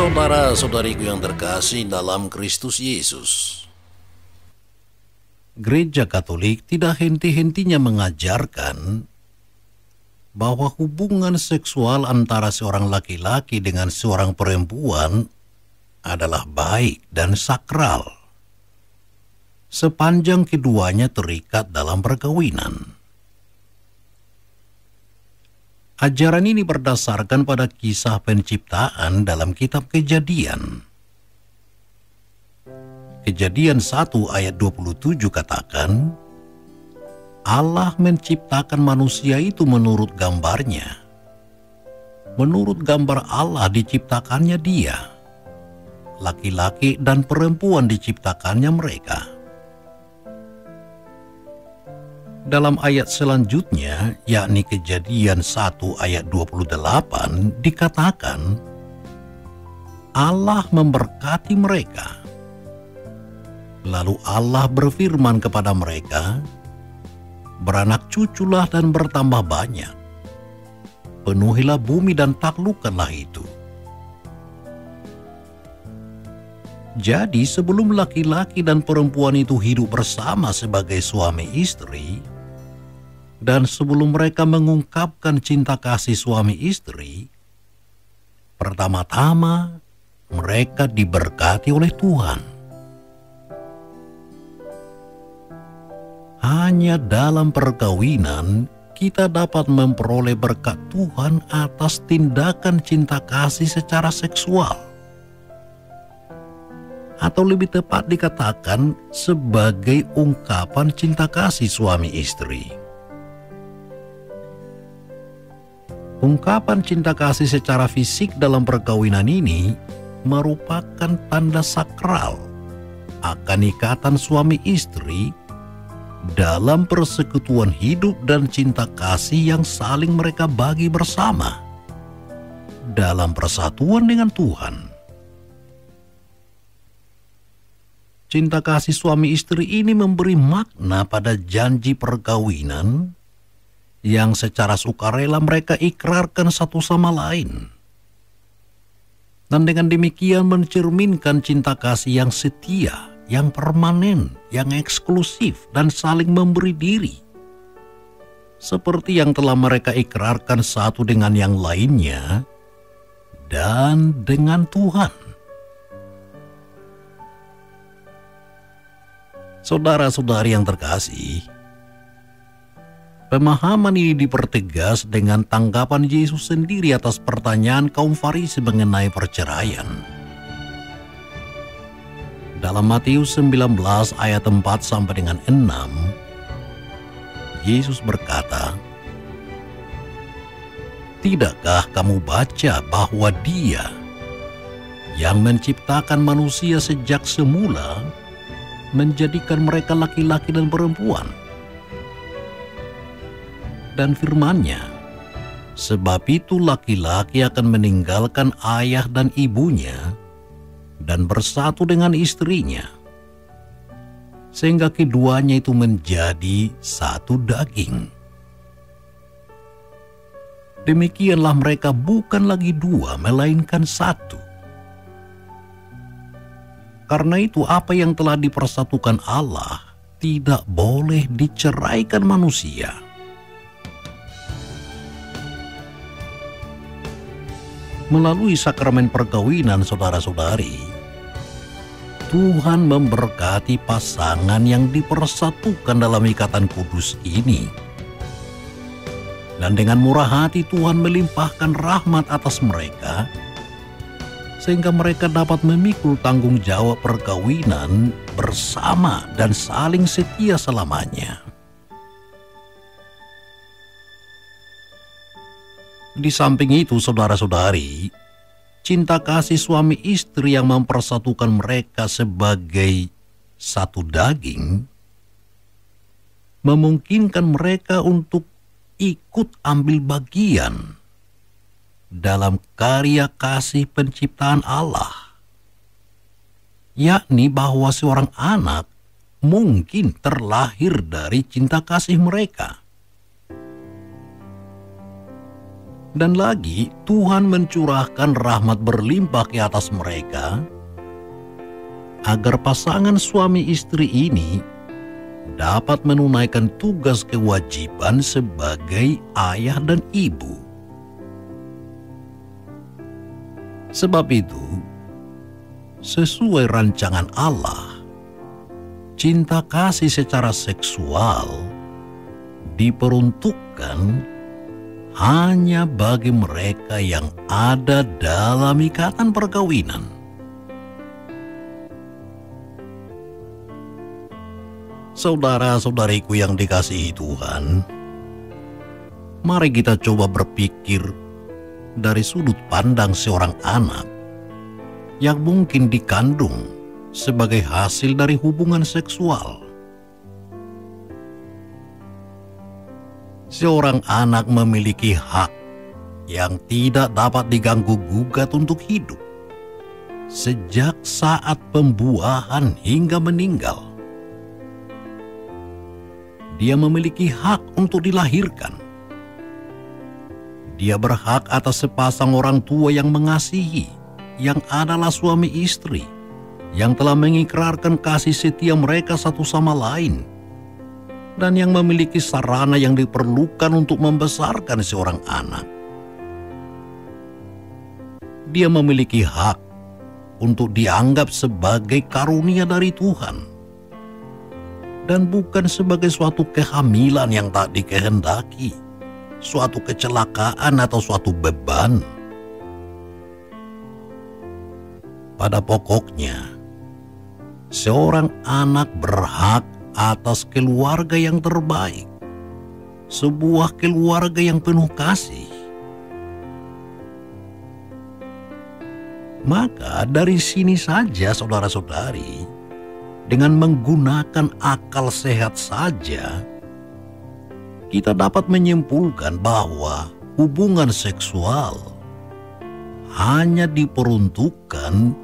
Saudara-saudariku yang terkasih dalam Kristus Yesus, Gereja Katolik tidak henti-hentinya mengajarkan bahwa hubungan seksual antara seorang laki-laki dengan seorang perempuan adalah baik dan sakral, sepanjang keduanya terikat dalam perkawinan. Ajaran ini berdasarkan pada kisah penciptaan dalam kitab Kejadian. Kejadian 1 ayat 27 katakan, Allah menciptakan manusia itu menurut gambarnya. Menurut gambar Allah diciptakannya dia. Laki-laki dan perempuan diciptakannya mereka. Dalam ayat selanjutnya, yakni Kejadian 1 ayat 28, dikatakan, Allah memberkati mereka. Lalu Allah berfirman kepada mereka, beranak cuculah dan bertambah banyak. Penuhilah bumi dan taklukkanlah itu. Jadi sebelum laki-laki dan perempuan itu hidup bersama sebagai suami istri, dan sebelum mereka mengungkapkan cinta kasih suami istri, pertama-tama mereka diberkati oleh Tuhan. Hanya dalam perkawinan kita dapat memperoleh berkat Tuhan atas tindakan cinta kasih secara seksual. Atau lebih tepat dikatakan sebagai ungkapan cinta kasih suami istri. Ungkapan cinta kasih secara fisik dalam perkawinan ini merupakan tanda sakral akan ikatan suami istri dalam persekutuan hidup dan cinta kasih yang saling mereka bagi bersama dalam persatuan dengan Tuhan. Cinta kasih suami istri ini memberi makna pada janji perkawinan yang secara sukarela mereka ikrarkan satu sama lain. Dan dengan demikian mencerminkan cinta kasih yang setia, yang permanen, yang eksklusif, dan saling memberi diri. Seperti yang telah mereka ikrarkan satu dengan yang lainnya dan dengan Tuhan. Saudara-saudari yang terkasih, pemahaman ini dipertegas dengan tanggapan Yesus sendiri atas pertanyaan kaum Farisi mengenai perceraian. Dalam Matius 19 ayat 4 sampai dengan 6, Yesus berkata, "Tidakkah kamu baca bahwa Dia yang menciptakan manusia sejak semula menjadikan mereka laki-laki dan perempuan? Dan firman-Nya, sebab itu laki-laki akan meninggalkan ayah dan ibunya dan bersatu dengan istrinya, sehingga keduanya itu menjadi satu daging. Demikianlah mereka bukan lagi dua, melainkan satu. Karena itu apa yang telah dipersatukan Allah tidak boleh diceraikan manusia." Melalui sakramen perkawinan, saudara-saudari, Tuhan memberkati pasangan yang dipersatukan dalam ikatan kudus ini. Dan dengan murah hati Tuhan melimpahkan rahmat atas mereka, sehingga mereka dapat memikul tanggung jawab perkawinan bersama dan saling setia selamanya. Di samping itu, saudara-saudari, cinta kasih suami istri yang mempersatukan mereka sebagai satu daging memungkinkan mereka untuk ikut ambil bagian dalam karya kasih penciptaan Allah, yakni bahwa seorang anak mungkin terlahir dari cinta kasih mereka. Dan lagi Tuhan mencurahkan rahmat berlimpah ke atas mereka, agar pasangan suami istri ini dapat menunaikan tugas kewajiban sebagai ayah dan ibu. Sebab itu, sesuai rancangan Allah, cinta kasih secara seksual diperuntukkan hanya bagi mereka yang ada dalam ikatan perkawinan. Saudara-saudariku yang dikasihi Tuhan, mari kita coba berpikir dari sudut pandang seorang anak yang mungkin dikandung sebagai hasil dari hubungan seksual. Seorang anak memiliki hak yang tidak dapat diganggu-gugat untuk hidup sejak saat pembuahan hingga meninggal. Dia memiliki hak untuk dilahirkan. Dia berhak atas sepasang orang tua yang mengasihi, yang adalah suami istri, yang telah mengikrarkan kasih setia mereka satu sama lain, dan yang memiliki sarana yang diperlukan untuk membesarkan seorang anak. Dia memiliki hak untuk dianggap sebagai karunia dari Tuhan, dan bukan sebagai suatu kehamilan yang tak dikehendaki, suatu kecelakaan atau suatu beban. Pada pokoknya, seorang anak berhak atas keluarga yang terbaik, sebuah keluarga yang penuh kasih. Maka dari sini saja saudara-saudari, dengan menggunakan akal sehat saja, kita dapat menyimpulkan bahwa hubungan seksual hanya diperuntukkan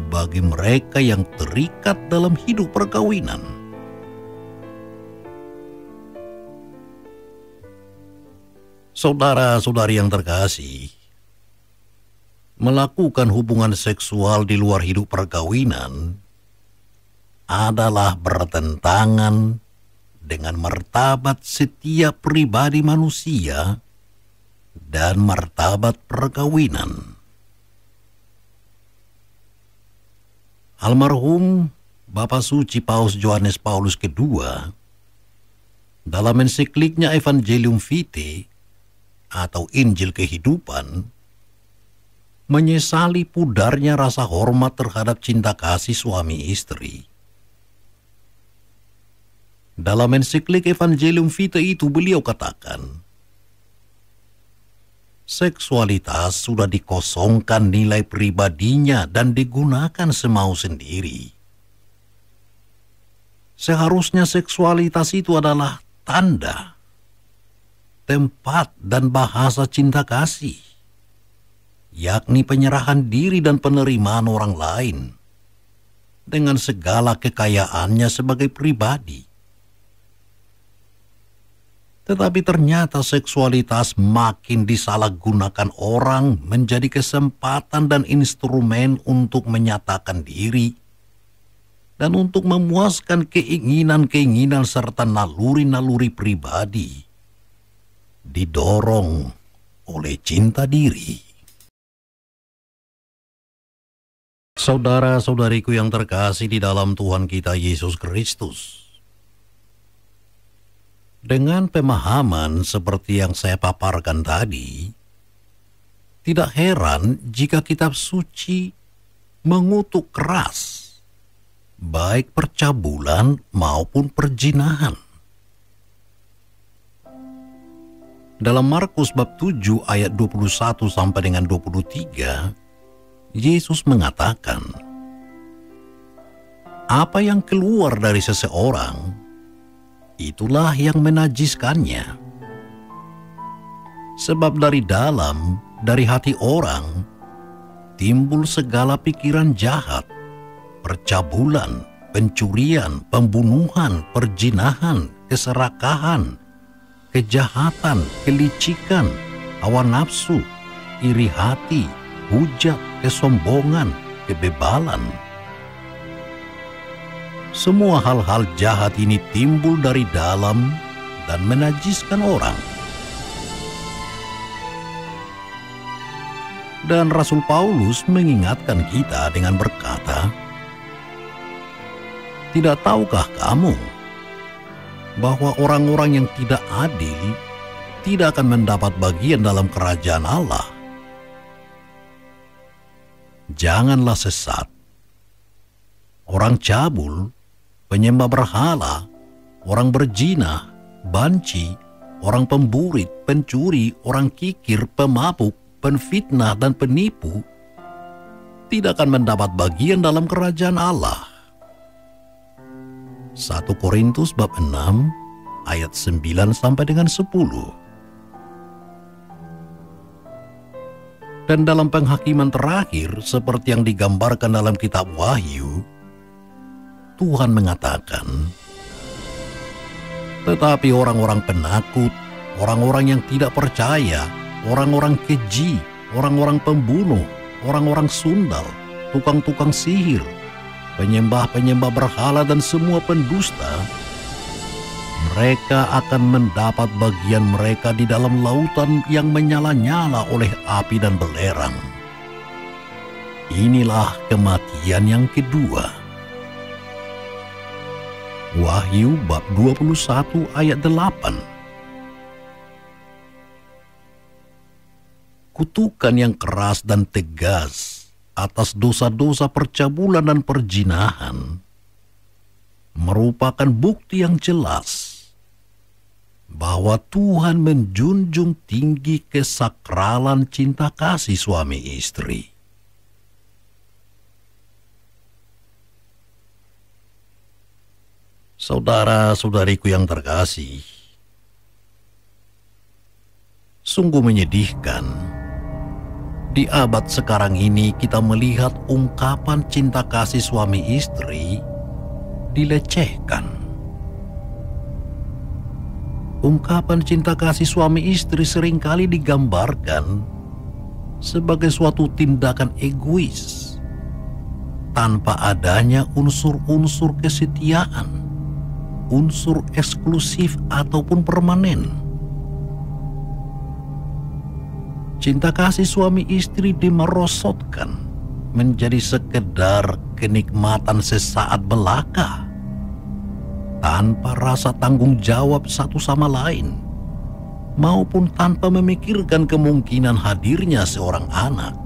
bagi mereka yang terikat dalam hidup perkawinan. Saudara-saudari yang terkasih, melakukan hubungan seksual di luar hidup perkawinan adalah bertentangan dengan martabat setiap pribadi manusia dan martabat perkawinan. Almarhum Bapak Suci Paus Yohanes Paulus II dalam ensikliknya Evangelium Vitae atau Injil Kehidupan menyesali pudarnya rasa hormat terhadap cinta kasih suami istri. Dalam ensiklik Evangelium Vitae itu beliau katakan, seksualitas sudah dikosongkan nilai pribadinya dan digunakan semau sendiri. Seharusnya seksualitas itu adalah tanda, tempat, dan bahasa cinta kasih, yakni penyerahan diri dan penerimaan orang lain dengan segala kekayaannya sebagai pribadi. Tetapi ternyata seksualitas makin disalahgunakan orang menjadi kesempatan dan instrumen untuk menyatakan diri dan untuk memuaskan keinginan-keinginan serta naluri-naluri pribadi, didorong oleh cinta diri. Saudara-saudariku yang terkasih di dalam Tuhan kita Yesus Kristus, dengan pemahaman seperti yang saya paparkan tadi, tidak heran jika kitab suci mengutuk keras baik percabulan maupun perzinahan. Dalam Markus bab 7 ayat 21 sampai dengan 23, Yesus mengatakan, apa yang keluar dari seseorang, itulah yang menajiskannya. Sebab dari dalam, dari hati orang, timbul segala pikiran jahat, percabulan, pencurian, pembunuhan, perzinahan, keserakahan, kejahatan, kelicikan, hawa nafsu, iri hati, hujat, kesombongan, kebebalan. Semua hal-hal jahat ini timbul dari dalam dan menajiskan orang. Dan Rasul Paulus mengingatkan kita dengan berkata, "Tidak tahukah kamu bahwa orang-orang yang tidak adil tidak akan mendapat bagian dalam kerajaan Allah? Janganlah sesat. Orang cabul, penyembah berhala, orang berzina, banci, orang pemburit, pencuri, orang kikir, pemabuk, penfitnah, dan penipu tidak akan mendapat bagian dalam kerajaan Allah." 1 Korintus bab 6 ayat 9 sampai dengan 10. Dan dalam penghakiman terakhir, seperti yang digambarkan dalam kitab Wahyu, Tuhan mengatakan, "Tetapi orang-orang penakut, orang-orang yang tidak percaya, orang-orang keji, orang-orang pembunuh, orang-orang sundal, tukang-tukang sihir, penyembah-penyembah berhala dan semua pendusta, mereka akan mendapat bagian mereka di dalam lautan yang menyala-nyala oleh api dan belerang. Inilah kematian yang kedua." Wahyu bab 21 ayat 8. Kutukan yang keras dan tegas atas dosa-dosa percabulan dan perzinahan merupakan bukti yang jelas bahwa Tuhan menjunjung tinggi kesakralan cinta kasih suami istri. Saudara-saudariku yang terkasih, sungguh menyedihkan di abad sekarang ini kita melihat ungkapan cinta kasih suami istri dilecehkan. Ungkapan cinta kasih suami istri seringkali digambarkan sebagai suatu tindakan egois tanpa adanya unsur-unsur kesetiaan, unsur eksklusif ataupun permanen. Cinta kasih suami istri dimerosotkan menjadi sekedar kenikmatan sesaat belaka, tanpa rasa tanggung jawab satu sama lain, maupun tanpa memikirkan kemungkinan hadirnya seorang anak.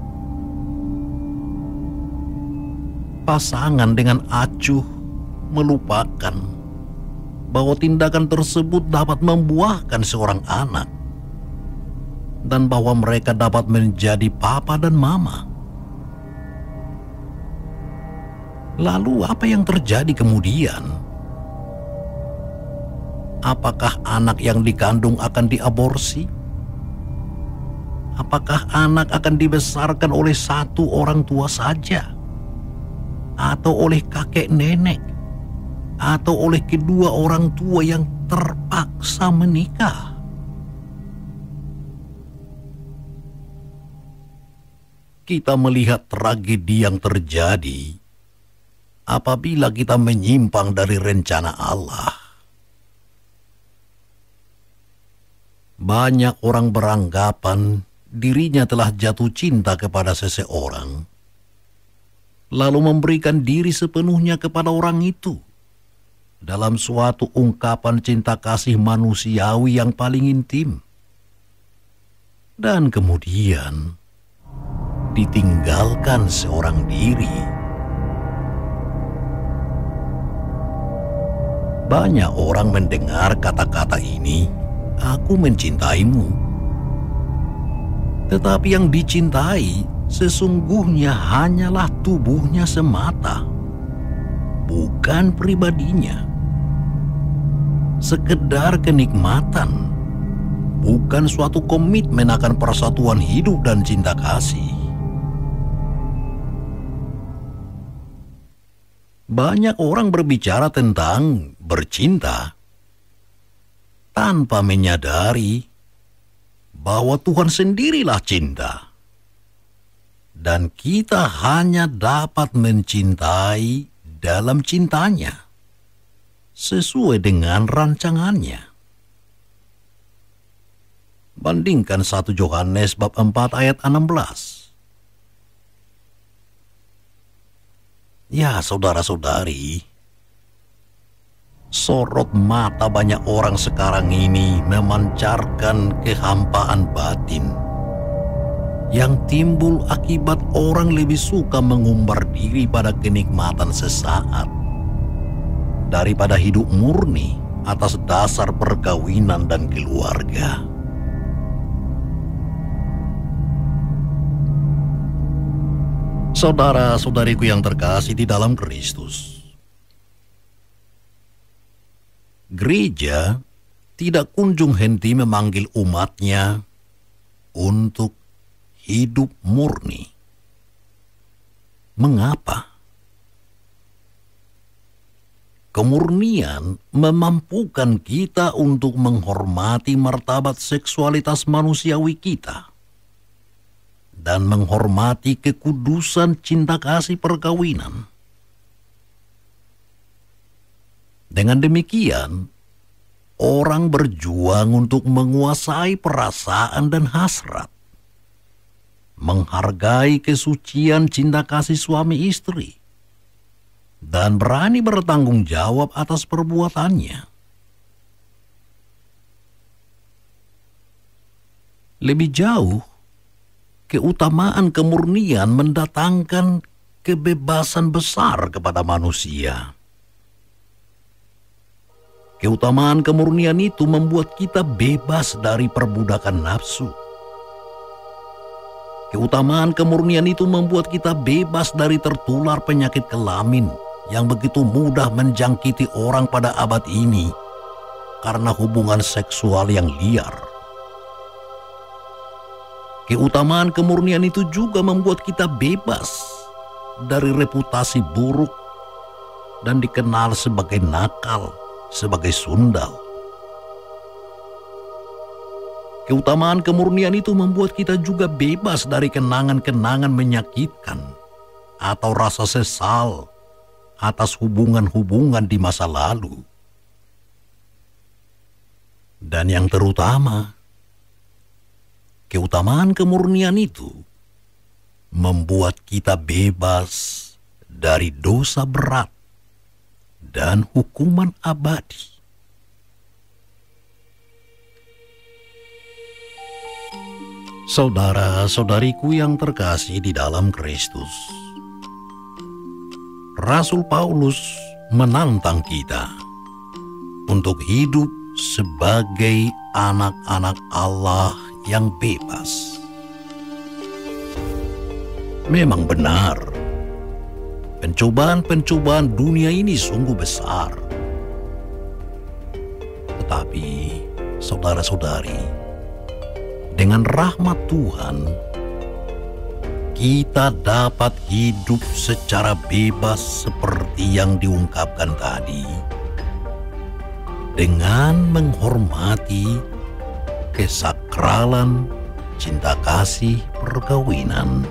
Pasangan dengan acuh melupakan bahwa tindakan tersebut dapat membuahkan seorang anak, dan bahwa mereka dapat menjadi papa dan mama. Lalu apa yang terjadi kemudian? Apakah anak yang dikandung akan diaborsi? Apakah anak akan dibesarkan oleh satu orang tua saja? Atau oleh kakek nenek? Atau oleh kedua orang tua yang terpaksa menikah? Kita melihat tragedi yang terjadi apabila kita menyimpang dari rencana Allah. Banyak orang beranggapan dirinya telah jatuh cinta kepada seseorang, lalu memberikan diri sepenuhnya kepada orang itu dalam suatu ungkapan cinta kasih manusiawi yang paling intim, dan kemudian ditinggalkan seorang diri. Banyak orang mendengar kata-kata ini, "Aku mencintaimu." Tetapi yang dicintai sesungguhnya hanyalah tubuhnya semata, bukan pribadinya. Sekedar kenikmatan, bukan suatu komitmen akan persatuan hidup dan cinta kasih. Banyak orang berbicara tentang bercinta tanpa menyadari bahwa Tuhan sendirilah cinta. Dan kita hanya dapat mencintai dalam cintanya, sesuai dengan rancangannya. Bandingkan 1 Yohanes bab 4 ayat 16. Ya, saudara-saudari, sorot mata banyak orang sekarang ini memancarkan kehampaan batin yang timbul akibat orang lebih suka mengumbar diri pada kenikmatan sesaat daripada hidup murni atas dasar perkawinan dan keluarga. Saudara-saudariku yang terkasih di dalam Kristus, gereja tidak kunjung henti memanggil umatnya untuk hidup murni. Mengapa? Kemurnian memampukan kita untuk menghormati martabat seksualitas manusiawi kita dan menghormati kekudusan cinta kasih perkawinan. Dengan demikian, orang berjuang untuk menguasai perasaan dan hasrat, menghargai kesucian cinta kasih suami istri, dan berani bertanggung jawab atas perbuatannya. Lebih jauh, keutamaan kemurnian mendatangkan kebebasan besar kepada manusia. Keutamaan kemurnian itu membuat kita bebas dari perbudakan nafsu. Keutamaan kemurnian itu membuat kita bebas dari tertular penyakit kelamin yang begitu mudah menjangkiti orang pada abad ini karena hubungan seksual yang liar. Keutamaan kemurnian itu juga membuat kita bebas dari reputasi buruk dan dikenal sebagai nakal, sebagai sundal. Keutamaan kemurnian itu membuat kita juga bebas dari kenangan-kenangan menyakitkan atau rasa sesal atas hubungan-hubungan di masa lalu. Dan yang terutama, keutamaan kemurnian itu membuat kita bebas dari dosa berat dan hukuman abadi. Saudara-saudariku yang terkasih di dalam Kristus, Rasul Paulus menantang kita untuk hidup sebagai anak-anak Allah yang bebas. Memang benar, pencobaan-pencobaan dunia ini sungguh besar. Tetapi, saudara-saudari, dengan rahmat Tuhan, kita dapat hidup secara bebas seperti yang diungkapkan tadi, dengan menghormati kesakralan cinta kasih perkawinan.